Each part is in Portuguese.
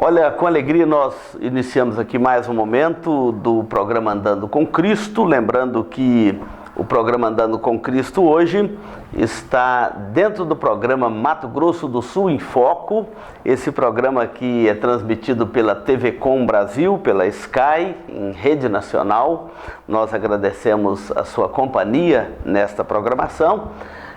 Olha, com alegria nós iniciamos aqui mais um momento do programa Andando com Cristo, lembrando que o programa Andando com Cristo hoje está dentro do programa Mato Grosso do Sul em Foco. Esse programa aqui é transmitido pela TV Com Brasil, pela Sky, em rede nacional. Nós agradecemos a sua companhia nesta programação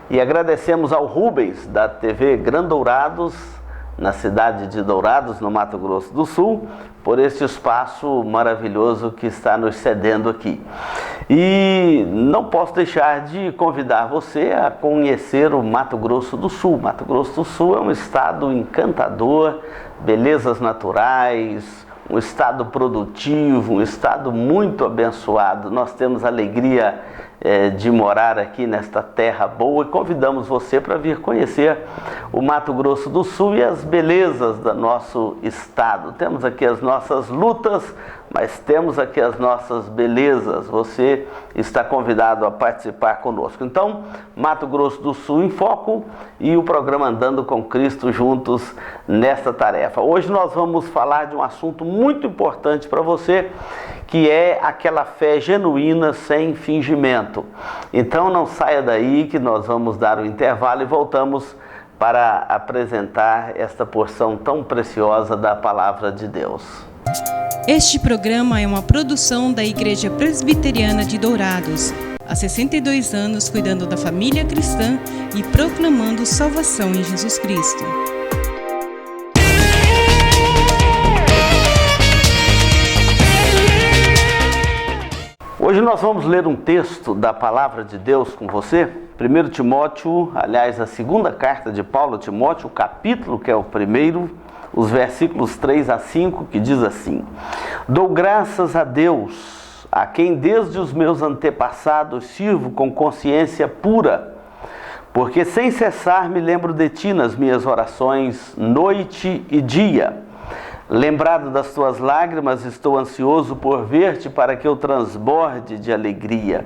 e agradecemos ao Rubens, da TV Grandourados, na cidade de Dourados, no Mato Grosso do Sul, por este espaço maravilhoso que está nos cedendo aqui. E não posso deixar de convidar você a conhecer o Mato Grosso do Sul. Mato Grosso do Sul é um estado encantador, belezas naturais, um estado produtivo, um estado muito abençoado. Nós temos a alegria de morar aqui nesta terra boa e convidamos você para vir conhecer o Mato Grosso do Sul e as belezas do nosso estado. Temos aqui as nossas lutas, mas temos aqui as nossas belezas. Você está convidado a participar conosco. Então, Mato Grosso do Sul em Foco e o programa Andando com Cristo juntos nesta tarefa. Hoje nós vamos falar de um assunto muito importante para você, que é aquela fé genuína sem fingimento. Então não saia daí que nós vamos dar o intervalo e voltamos para apresentar esta porção tão preciosa da Palavra de Deus. Este programa é uma produção da Igreja Presbiteriana de Dourados. Há 62 anos cuidando da família cristã e proclamando salvação em Jesus Cristo. Hoje nós vamos ler um texto da Palavra de Deus com você. 1 Timóteo, aliás, a segunda carta de Paulo a Timóteo, o capítulo que é o primeiro, os versículos 3 a 5, que diz assim: Dou graças a Deus, a quem desde os meus antepassados sirvo com consciência pura, porque sem cessar me lembro de ti nas minhas orações, noite e dia. Lembrado das tuas lágrimas, estou ansioso por ver-te para que eu transborde de alegria,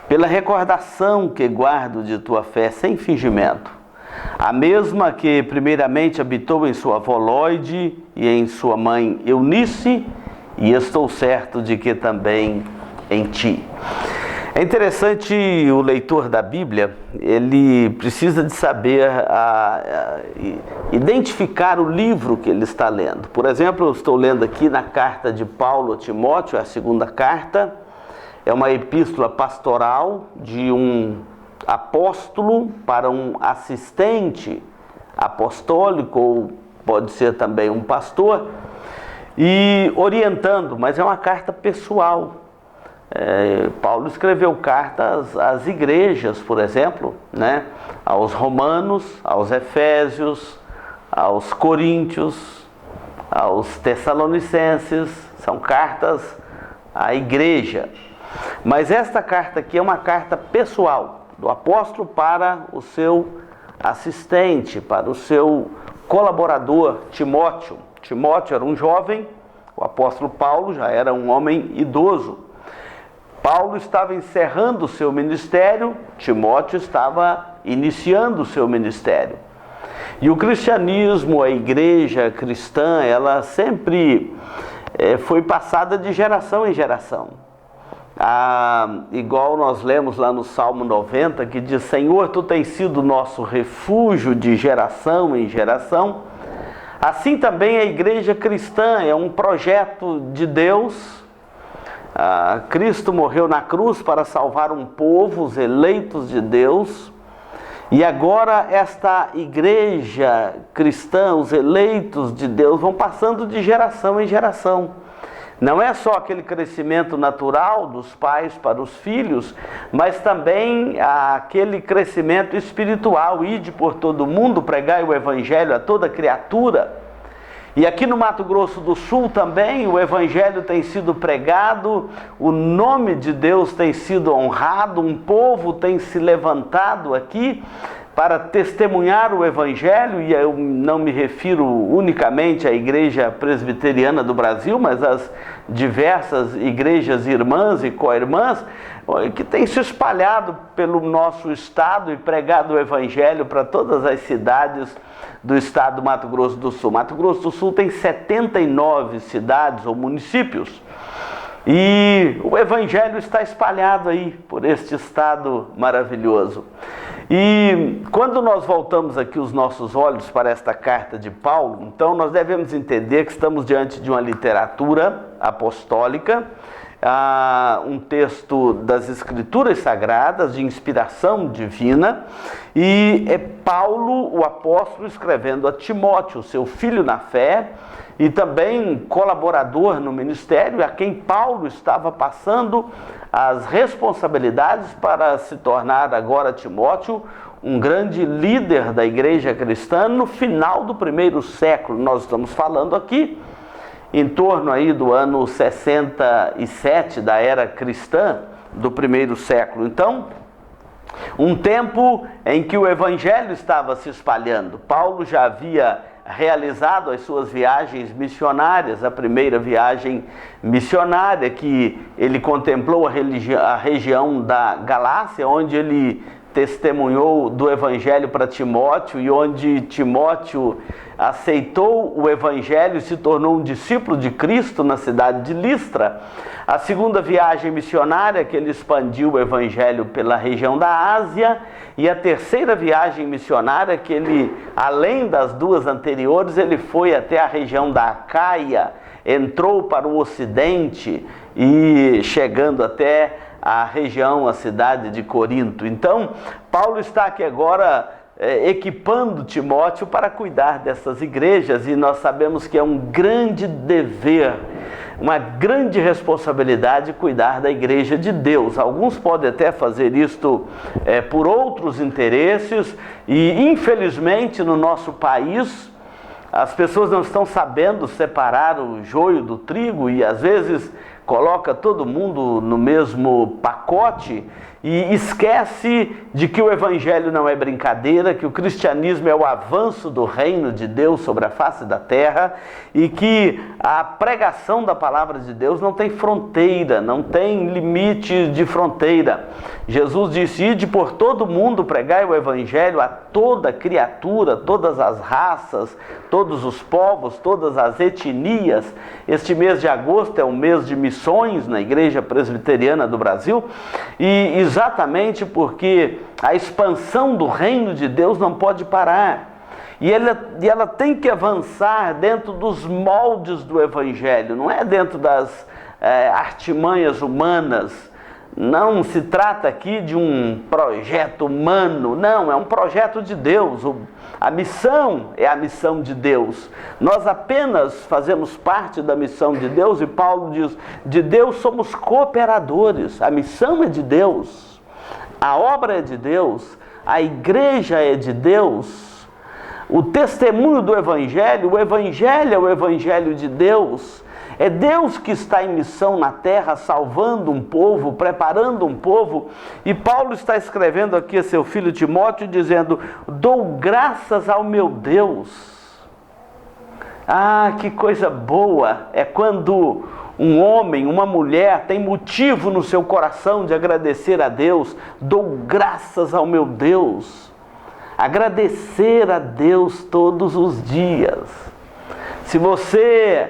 pela recordação que guardo de tua fé sem fingimento, a mesma que primeiramente habitou em sua avó Lóide e em sua mãe Eunice, e estou certo de que também em ti. É interessante, o leitor da Bíblia, ele precisa de saber identificar o livro que ele está lendo. Por exemplo, eu estou lendo aqui na carta de Paulo a Timóteo, a segunda carta, é uma epístola pastoral de um apóstolo para um assistente apostólico, ou pode ser também um pastor, e orientando, mas é uma carta pessoal. Paulo escreveu cartas às igrejas, por exemplo, né? Aos romanos, aos efésios, aos coríntios, aos tessalonicenses, são cartas à igreja. Mas esta carta aqui é uma carta pessoal, do apóstolo para o seu assistente, para o seu colaborador, Timóteo. Timóteo era um jovem, o apóstolo Paulo já era um homem idoso. Paulo estava encerrando o seu ministério, Timóteo estava iniciando o seu ministério. E o cristianismo, a igreja cristã, ela sempre foi passada de geração em geração. Igual nós lemos lá no Salmo 90, que diz: Senhor, tu tens sido nosso refúgio de geração em geração. Assim também a igreja cristã é um projeto de Deus. Cristo morreu na cruz para salvar um povo, os eleitos de Deus, e agora esta igreja cristã, os eleitos de Deus, vão passando de geração em geração. Não é só aquele crescimento natural dos pais para os filhos, mas também aquele crescimento espiritual. Ide por todo mundo, pregai o evangelho a toda criatura. E aqui no Mato Grosso do Sul também o evangelho tem sido pregado, o nome de Deus tem sido honrado, um povo tem se levantado aqui para testemunhar o evangelho, e eu não me refiro unicamente à Igreja Presbiteriana do Brasil, mas às diversas igrejas irmãs e co-irmãs, que tem se espalhado pelo nosso estado e pregado o evangelho para todas as cidades do estado do Mato Grosso do Sul. Mato Grosso do Sul tem 79 cidades ou municípios e o evangelho está espalhado aí por este estado maravilhoso. E quando nós voltamos aqui os nossos olhos para esta carta de Paulo, então nós devemos entender que estamos diante de uma literatura apostólica, um texto das Escrituras Sagradas, de inspiração divina, e é Paulo, o apóstolo, escrevendo a Timóteo, seu filho na fé, e também colaborador no ministério, a quem Paulo estava passando as responsabilidades para se tornar agora Timóteo um grande líder da igreja cristã no final do primeiro século. Nós estamos falando aqui em torno aí do ano 67 da era cristã do primeiro século. Então, um tempo em que o evangelho estava se espalhando. Paulo já havia realizado as suas viagens missionárias, a primeira viagem missionária que ele contemplou a região da Galácia, onde ele testemunhou do evangelho para Timóteo e onde Timóteo aceitou o evangelho e se tornou um discípulo de Cristo na cidade de Listra. A segunda viagem missionária que ele expandiu o evangelho pela região da Ásia, e a terceira viagem missionária que ele, além das duas anteriores, ele foi até a região da Acaia, entrou para o ocidente e chegando até a região, a cidade de Corinto. Então, Paulo está aqui agora equipando Timóteo para cuidar dessas igrejas, e nós sabemos que é um grande dever, uma grande responsabilidade cuidar da igreja de Deus. Alguns podem até fazer isto por outros interesses, e infelizmente no nosso país as pessoas não estão sabendo separar o joio do trigo e às vezes coloca todo mundo no mesmo pacote e esquece de que o evangelho não é brincadeira, que o cristianismo é o avanço do reino de Deus sobre a face da terra e que a pregação da palavra de Deus não tem fronteira, não tem limite de fronteira. Jesus disse: ide por todo mundo, pregai o evangelho a toda criatura, todas as raças, todos os povos, todas as etnias. Este mês de agosto é um mês de missões na Igreja Presbiteriana do Brasil, e exatamente porque a expansão do reino de Deus não pode parar. E ela tem que avançar dentro dos moldes do evangelho, não é dentro das artimanhas humanas. Não se trata aqui de um projeto humano, não, é um projeto de Deus. A missão é a missão de Deus. Nós apenas fazemos parte da missão de Deus, e Paulo diz: de Deus somos cooperadores. A missão é de Deus, a obra é de Deus, a igreja é de Deus, o testemunho do evangelho, o evangelho é o evangelho de Deus. É Deus que está em missão na terra, salvando um povo, preparando um povo. E Paulo está escrevendo aqui a seu filho Timóteo, dizendo: dou graças ao meu Deus. Ah, que coisa boa é quando um homem, uma mulher tem motivo no seu coração de agradecer a Deus. Dou graças ao meu Deus. Agradecer a Deus todos os dias. Se você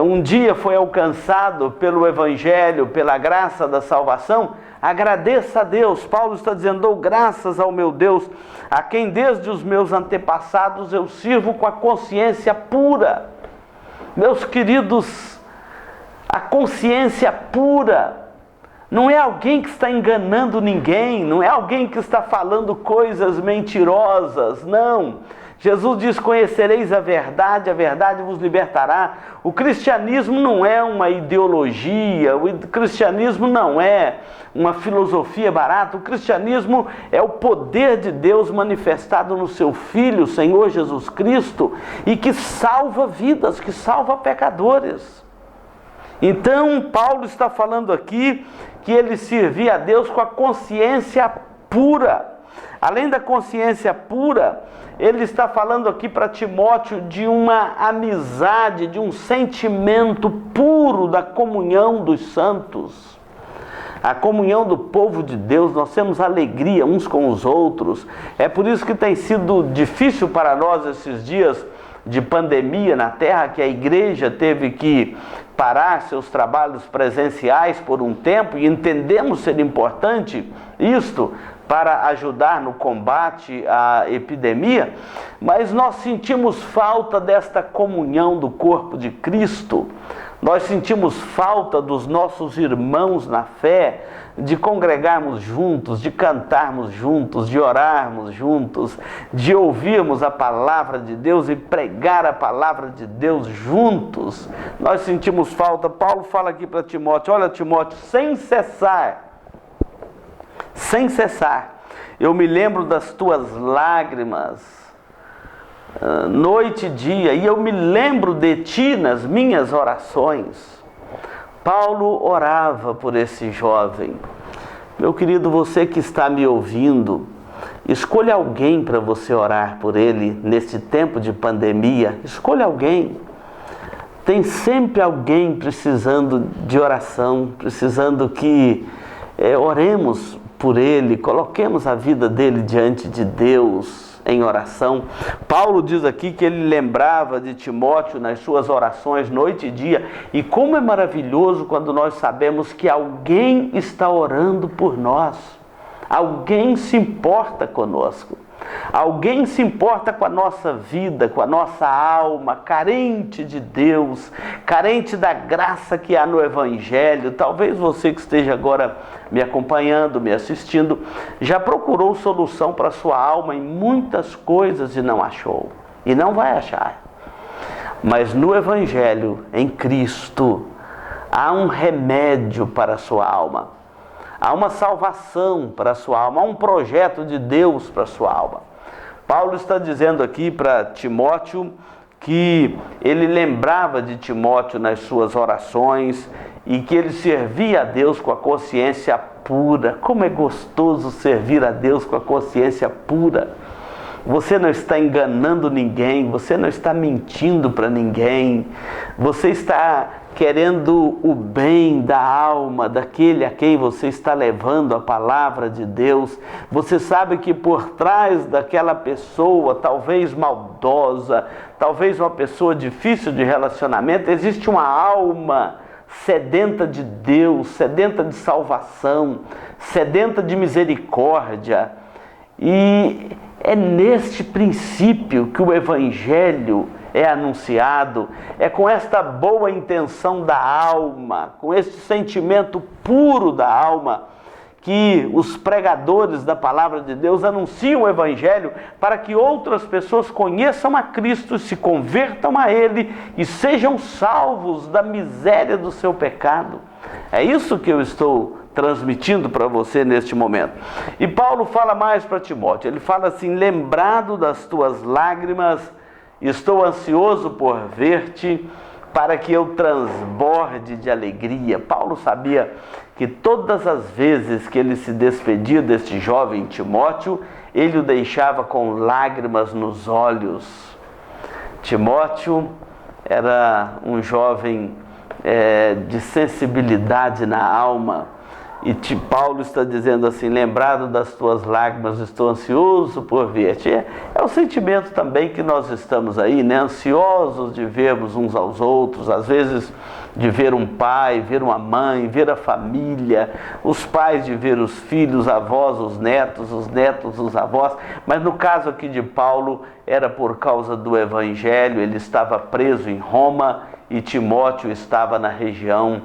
um dia foi alcançado pelo evangelho, pela graça da salvação, agradeça a Deus. Paulo está dizendo: dou graças ao meu Deus, a quem desde os meus antepassados eu sirvo com a consciência pura. Meus queridos, a consciência pura não é alguém que está enganando ninguém, não é alguém que está falando coisas mentirosas, não. Jesus diz: conhecereis a verdade vos libertará. O cristianismo não é uma ideologia, o cristianismo não é uma filosofia barata. O cristianismo é o poder de Deus manifestado no seu Filho, o Senhor Jesus Cristo, e que salva vidas, que salva pecadores. Então, Paulo está falando aqui que ele servia a Deus com a consciência pura. Além da consciência pura, ele está falando aqui para Timóteo de uma amizade, de um sentimento puro da comunhão dos santos. a comunhão do povo de Deus, nós temos alegria uns com os outros. É por isso que tem sido difícil para nós esses dias de pandemia na terra, que a igreja teve que parar seus trabalhos presenciais por um tempo, e entendemos ser importante isto para ajudar no combate à epidemia, mas nós sentimos falta desta comunhão do corpo de Cristo. Nós sentimos falta dos nossos irmãos na fé, de congregarmos juntos, de cantarmos juntos, de orarmos juntos, de ouvirmos a palavra de Deus e pregar a palavra de Deus juntos. Nós sentimos falta. Paulo fala aqui para Timóteo: olha, Timóteo, sem cessar, eu me lembro das tuas lágrimas, noite e dia, e eu me lembro de ti nas minhas orações. Paulo orava por esse jovem. Meu querido, você que está me ouvindo, escolha alguém para você orar por ele neste tempo de pandemia. Escolha alguém. Tem sempre alguém precisando de oração, precisando que oremos por ele, coloquemos a vida dele diante de Deus em oração. Paulo diz aqui que ele lembrava de Timóteo nas suas orações noite e dia, e como é maravilhoso quando nós sabemos que alguém está orando por nós, alguém se importa conosco, alguém se importa com a nossa vida, com a nossa alma, carente de Deus, carente da graça que há no Evangelho. Talvez você que esteja agora me acompanhando, me assistindo, já procurou solução para a sua alma em muitas coisas e não achou, e não vai achar. Mas no Evangelho, em Cristo, há um remédio para a sua alma. Há uma salvação para a sua alma, há um projeto de Deus para a sua alma. Paulo está dizendo aqui para Timóteo que ele lembrava de Timóteo nas suas orações e que ele servia a Deus com a consciência pura. Como é gostoso servir a Deus com a consciência pura. Você não está enganando ninguém, você não está mentindo para ninguém, você está querendo o bem da alma daquele a quem você está levando a palavra de Deus. Você sabe que por trás daquela pessoa, talvez maldosa, talvez uma pessoa difícil de relacionamento, existe uma alma sedenta de Deus, sedenta de salvação, sedenta de misericórdia. E é neste princípio que o Evangelho é anunciado, é com esta boa intenção da alma, com este sentimento puro da alma, que os pregadores da palavra de Deus anunciam o Evangelho para que outras pessoas conheçam a Cristo, se convertam a Ele e sejam salvos da miséria do seu pecado. É isso que eu estou transmitindo para você neste momento. E Paulo fala mais para Timóteo, ele fala assim: lembrado das tuas lágrimas, estou ansioso por ver-te, para que eu transborde de alegria. Paulo sabia que todas as vezes que ele se despedia deste jovem Timóteo, ele o deixava com lágrimas nos olhos. Timóteo era um jovem de sensibilidade na alma, e Paulo está dizendo assim: lembrado das tuas lágrimas, estou ansioso por ver-te. É o sentimento também que nós estamos aí, né? Ansiosos de vermos uns aos outros, às vezes de ver um pai, ver uma mãe, ver a família, os pais de ver os filhos, avós, os netos, os avós. Mas no caso aqui de Paulo, era por causa do Evangelho. Ele estava preso em Roma e Timóteo estava na região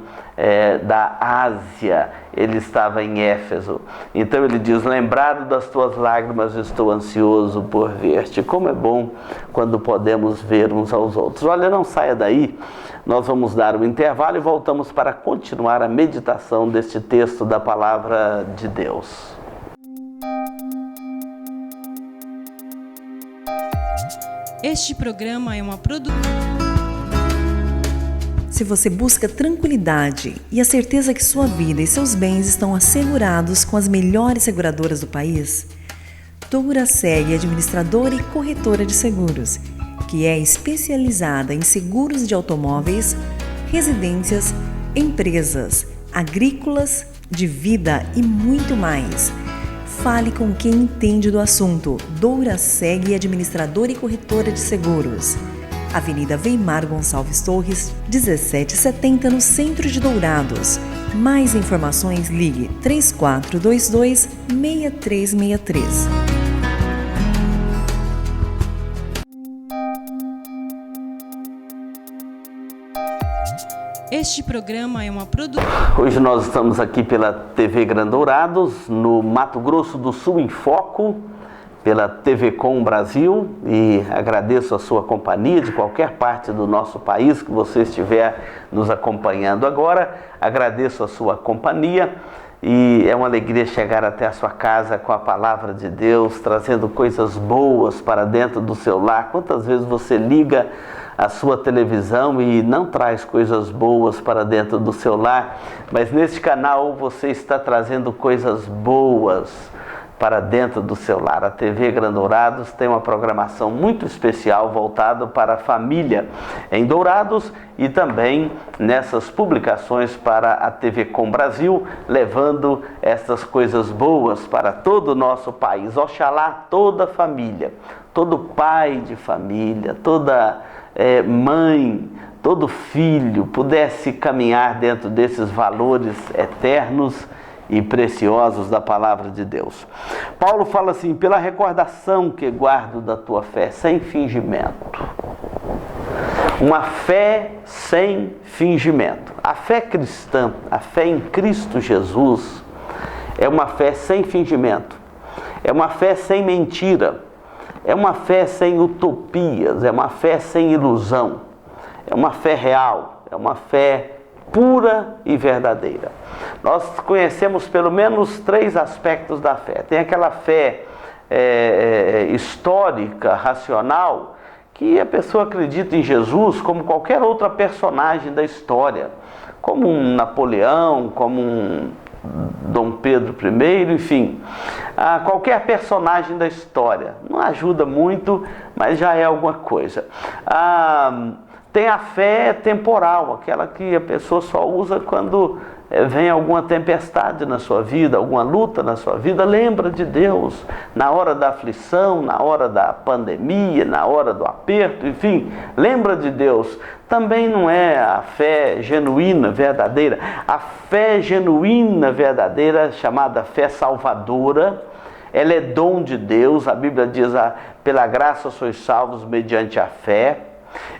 da Ásia, ele estava em Éfeso. Então ele diz: lembrado das tuas lágrimas, estou ansioso por ver-te. Como é bom quando podemos ver uns aos outros. Olha, não saia daí, nós vamos dar um intervalo e voltamos para continuar a meditação deste texto da palavra de Deus. Este programa é uma produção. Se você busca tranquilidade e a certeza que sua vida e seus bens estão assegurados com as melhores seguradoras do país, Duraceg é administradora e corretora de seguros, que é especializada em seguros de automóveis, residências, empresas, agrícolas, de vida e muito mais. Fale com quem entende do assunto. Doura Seg, administradora e corretora de seguros. Avenida Weimar Gonçalves Torres, 1770, no centro de Dourados. Mais informações, ligue 3422-6363. Este programa é uma produção. Hoje nós estamos aqui pela TV Gran Dourados, no Mato Grosso do Sul em Foco, pela TV Com Brasil, e agradeço a sua companhia de qualquer parte do nosso país que você estiver nos acompanhando agora. Agradeço a sua companhia e é uma alegria chegar até a sua casa com a palavra de Deus, trazendo coisas boas para dentro do seu lar. Quantas vezes você liga a sua televisão e não traz coisas boas para dentro do seu lar, mas neste canal você está trazendo coisas boas para dentro do seu lar. A TV Gran Dourados tem uma programação muito especial voltada para a família em Dourados e também nessas publicações para a TV Com Brasil, levando essas coisas boas para todo o nosso país. Oxalá toda família, todo pai de família, toda mãe, todo filho pudesse caminhar dentro desses valores eternos e preciosos da palavra de Deus. Paulo fala assim: pela recordação que guardo da tua fé, sem fingimento. Uma fé sem fingimento. A fé cristã, a fé em Cristo Jesus, é uma fé sem fingimento. É uma fé sem mentira. É uma fé sem utopias. É uma fé sem ilusão. É uma fé real. É uma fé pura e verdadeira. Nós conhecemos pelo menos 3 aspectos da fé. Tem aquela fé histórica, racional, que a pessoa acredita em Jesus como qualquer outra personagem da história, como um Napoleão, como um Dom Pedro I, enfim, qualquer personagem da história. Não ajuda muito, mas já é alguma coisa. Tem a fé temporal, aquela que a pessoa só usa quando vem alguma tempestade na sua vida, alguma luta na sua vida. Lembra de Deus na hora da aflição, na hora da pandemia, na hora do aperto, enfim, lembra de Deus. Também não é a fé genuína, verdadeira. A fé genuína, verdadeira, chamada fé salvadora, ela é dom de Deus. A Bíblia diz: pela graça sois salvos mediante a fé.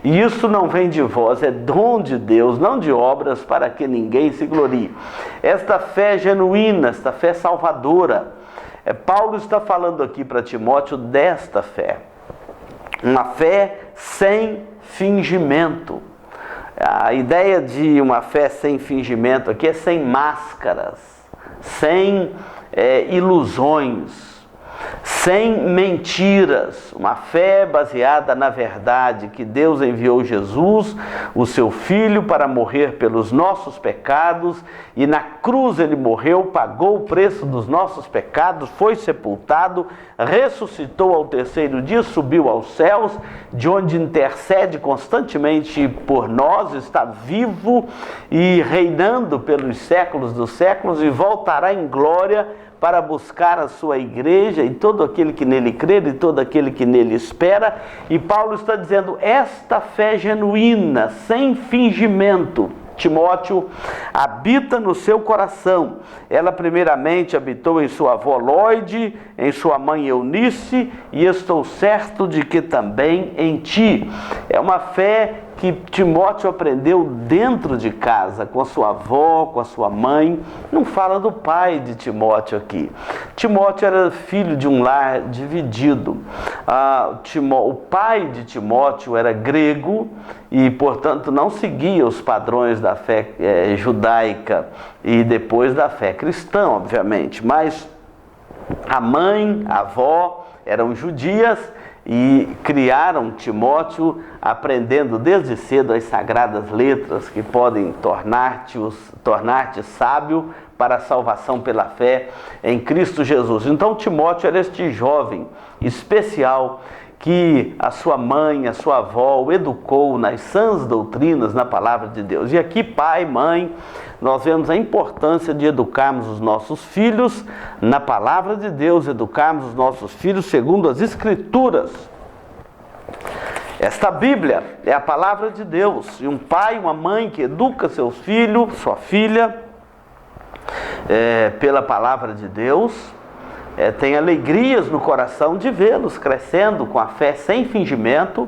E isso não vem de vós, é dom de Deus, não de obras, para que ninguém se glorie. Esta fé genuína, esta fé salvadora, Paulo está falando aqui para Timóteo desta fé. Uma fé sem fingimento. A ideia de uma fé sem fingimento aqui é sem máscaras, sem ilusões, sem mentiras. Uma fé baseada na verdade, que Deus enviou Jesus, o seu Filho, para morrer pelos nossos pecados, e na cruz ele morreu, pagou o preço dos nossos pecados, foi sepultado, ressuscitou ao 3º dia, subiu aos céus, de onde intercede constantemente por nós, está vivo e reinando pelos séculos dos séculos, e voltará em glória para buscar a sua igreja e todo aquele que nele crer e todo aquele que nele espera. E Paulo está dizendo: esta fé genuína, sem fingimento, Timóteo, habita no seu coração. Ela primeiramente habitou em sua avó Lóide, em sua mãe Eunice, e estou certo de que também em ti. É uma fé que Timóteo aprendeu dentro de casa, com a sua avó, com a sua mãe. Não fala do pai de Timóteo aqui. Timóteo era filho de um lar dividido. O pai de Timóteo era grego e, portanto, não seguia os padrões da fé judaica e depois da fé cristã, obviamente. Mas a mãe, a avó eram judias e criaram Timóteo aprendendo desde cedo as sagradas letras, que podem tornar-te sábio para a salvação pela fé em Cristo Jesus. Então Timóteo era este jovem especial que a sua mãe, a sua avó o educou nas sãs doutrinas, na palavra de Deus. E aqui, pai, mãe, nós vemos a importância de educarmos os nossos filhos na palavra de Deus, educarmos os nossos filhos segundo as Escrituras. Esta Bíblia é a palavra de Deus, e um pai, uma mãe que educa seu filho, sua filha, pela palavra de Deus, tem alegrias no coração de vê-los crescendo com a fé sem fingimento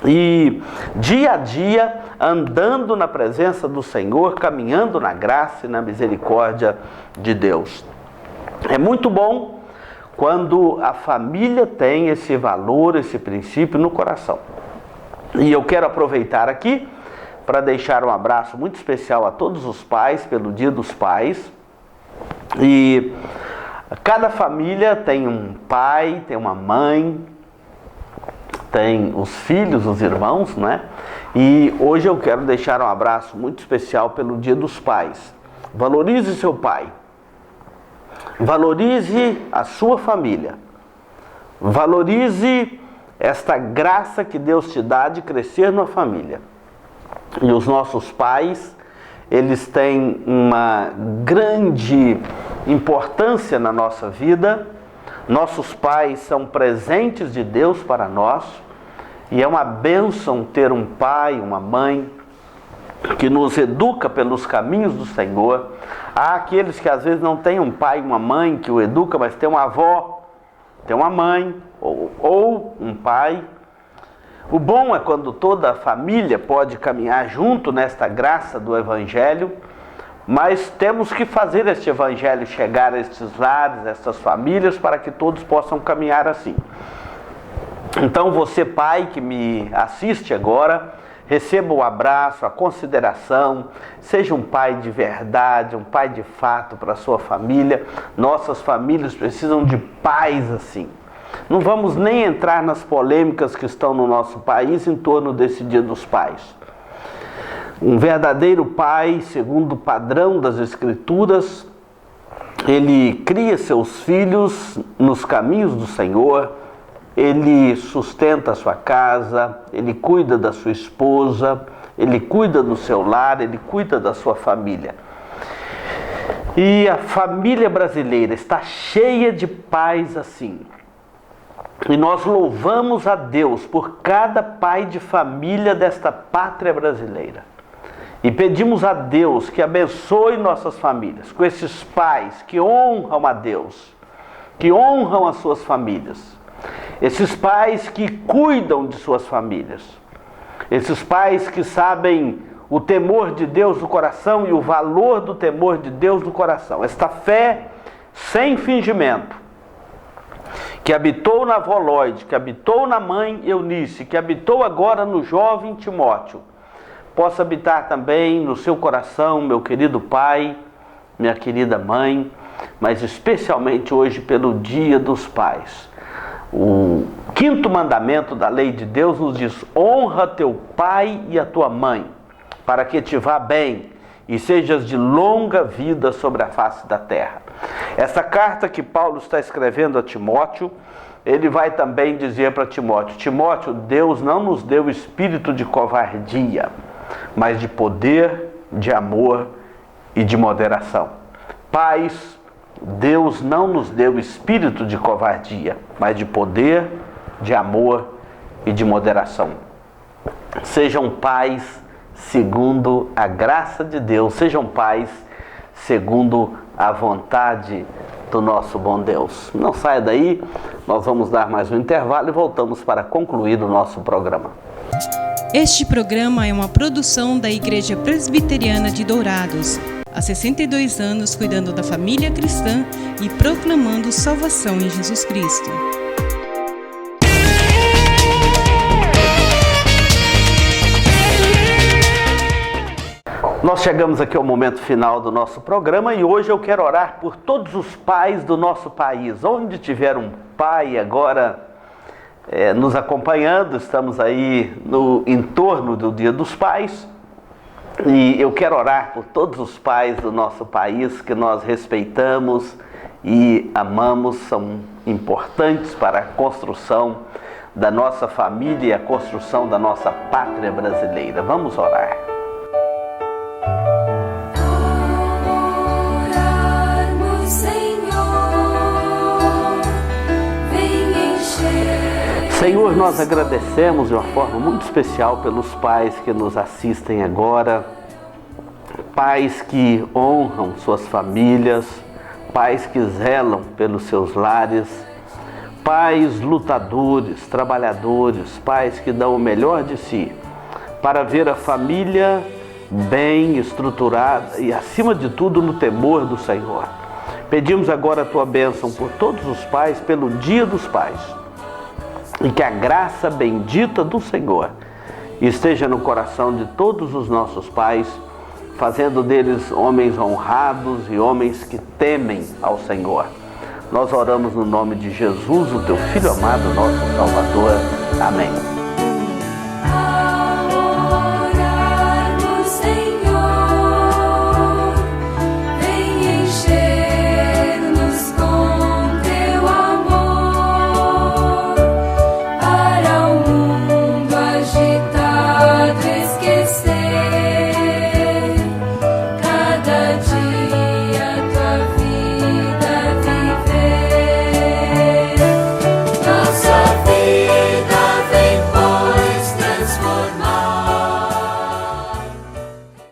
e dia a dia andando na presença do Senhor, caminhando na graça e na misericórdia de Deus. É muito bom quando a família tem esse valor, esse princípio no coração. E eu quero aproveitar aqui para deixar um abraço muito especial a todos os pais pelo Dia dos Pais. E cada família tem um pai, tem uma mãe, tem os filhos, os irmãos, né? E hoje eu quero deixar um abraço muito especial pelo Dia dos Pais. Valorize seu pai. Valorize a sua família. Valorize esta graça que Deus te dá de crescer numa família. E os nossos pais, eles têm uma grande importância na nossa vida. Nossos pais são presentes de Deus para nós. E é uma bênção ter um pai, uma mãe que nos educa pelos caminhos do Senhor. Há aqueles que às vezes não têm um pai e uma mãe que o educa, mas tem uma avó, tem uma mãe ou um pai. O bom é quando toda a família pode caminhar junto nesta graça do Evangelho, mas temos que fazer este Evangelho chegar a estes lares, a estas famílias, para que todos possam caminhar assim. Então você, pai que me assiste agora, receba o abraço, a consideração, seja um pai de verdade, um pai de fato para a sua família. Nossas famílias precisam de pais assim. Não vamos nem entrar nas polêmicas que estão no nosso país em torno desse Dia dos Pais. Um verdadeiro pai, segundo o padrão das Escrituras, ele cria seus filhos nos caminhos do Senhor, ele sustenta a sua casa, ele cuida da sua esposa, ele cuida do seu lar, ele cuida da sua família. E a família brasileira está cheia de pais assim. E nós louvamos a Deus por cada pai de família desta pátria brasileira. E pedimos a Deus que abençoe nossas famílias com esses pais que honram a Deus, que honram as suas famílias. Esses pais que cuidam de suas famílias. Esses pais que sabem o temor de Deus no coração e o valor do temor de Deus no coração. Esta fé sem fingimento, que habitou na avó Lloyd, que habitou na mãe Eunice, que habitou agora no jovem Timóteo, possa habitar também no seu coração, meu querido pai, minha querida mãe, mas especialmente hoje pelo Dia dos Pais. O 5º mandamento da lei de Deus nos diz: honra teu pai e a tua mãe, para que te vá bem e sejas de longa vida sobre a face da terra. Essa carta que Paulo está escrevendo a Timóteo, ele vai também dizer para Timóteo: Timóteo, Deus não nos deu espírito de covardia, mas de poder, de amor e de moderação. Pais, Deus não nos deu espírito de covardia, mas de poder, de amor e de moderação. Sejam pais segundo a graça de Deus, sejam pais segundo a vontade do nosso bom Deus. Não saia daí, nós vamos dar mais um intervalo e voltamos para concluir o nosso programa. Este programa é uma produção da Igreja Presbiteriana de Dourados. Há 62 anos cuidando da família cristã e proclamando salvação em Jesus Cristo. Nós chegamos aqui ao momento final do nosso programa e hoje eu quero orar por todos os pais do nosso país. Onde tiver um pai agora nos acompanhando, estamos aí no entorno do Dia dos Pais. E eu quero orar por todos os pais do nosso país que nós respeitamos e amamos, são importantes para a construção da nossa família e a construção da nossa pátria brasileira. Vamos orar. Senhor, nós agradecemos de uma forma muito especial pelos pais que nos assistem agora, pais que honram suas famílias, pais que zelam pelos seus lares, pais lutadores, trabalhadores, pais que dão o melhor de si para ver a família bem estruturada e, acima de tudo, no temor do Senhor. Pedimos agora a tua bênção por todos os pais, pelo Dia dos Pais. E que a graça bendita do Senhor esteja no coração de todos os nossos pais, fazendo deles homens honrados e homens que temem ao Senhor. Nós oramos no nome de Jesus, o teu Filho amado, nosso Salvador. Amém.